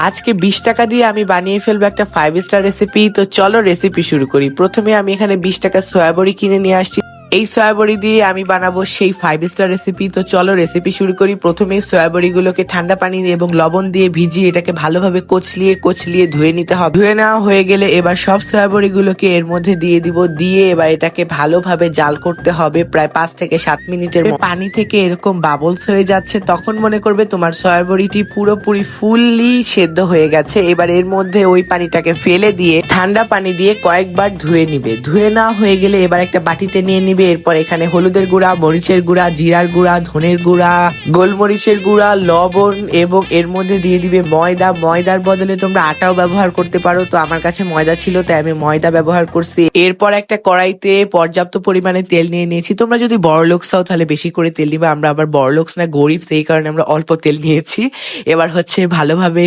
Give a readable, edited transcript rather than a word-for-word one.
আজকে 20 টাকা দিয়ে আমি বানিয়ে ফেলবো একটা 5 স্টার রেসিপি। তো চলো রেসিপি শুরু করি। প্রথমে আমি এখানে 20 টাকা সয়াবড়ি কিনে নিয়ে আসছি। এই সয়াবড়ি দিয়ে আমি বানাবো সেই 5 স্টার রেসিপি। তো চলো রেসিপি শুরু করি। প্রথমে সয়াবড়ি গুলোকে ঠান্ডা পানি এবং লবণ দিয়ে ভিজিয়ে এটাকে ভালোভাবে কচলিয়ে কচলিয়ে ধুয়ে নিতে হবে। ধুয়ে নেওয়া হয়ে গেলে এবার সব সয়াবড়ি গুলোকে এর মধ্যে দিয়ে দিব। দিয়ে এবার এটাকে ভালোভাবে জাল করতে হবে প্রায় 5 থেকে 7 মিনিটের মতো। পানি থেকে এরকম বাবলস হয়ে যাচ্ছে, তখন মনে করবে তোমার সয়াবড়িটি পুরোপুরি ফুললি সেদ্ধ হয়ে গেছে। এবার এর মধ্যে ওই পানিটাকে ফেলে দিয়ে ঠান্ডা পানি দিয়ে কয়েকবার ধুয়ে নিবে। ধুয়ে নেওয়া হয়ে গেলে এবার একটা বাটিতে নিয়ে নিবে। এরপর এখানে হলুদের গুঁড়া, মরিচের গুঁড়া, জিরার গুঁড়া, ধনের গুঁড়া, গোলমরিচের গুঁড়া, লবণ এবং এর মধ্যে দিয়ে দিবে ময়দা। ময়দার বদলে তোমরা আটাও ব্যবহার করতে পারো। তো আমার কাছে ময়দা ছিল তাই আমি ময়দা ব্যবহার করছি। এরপর একটা কড়াইতে পর্যাপ্ত পরিমাণে তেল নিয়ে নিয়েছি। তোমরা যদি বড়লোকস হও তাহলে বেশি করে তেল নিবে। আমরা আবার বড়লোকস না, গরিব, সেই কারণে আমরা অল্প তেল নিয়েছি। এবার হচ্ছে ভালোভাবে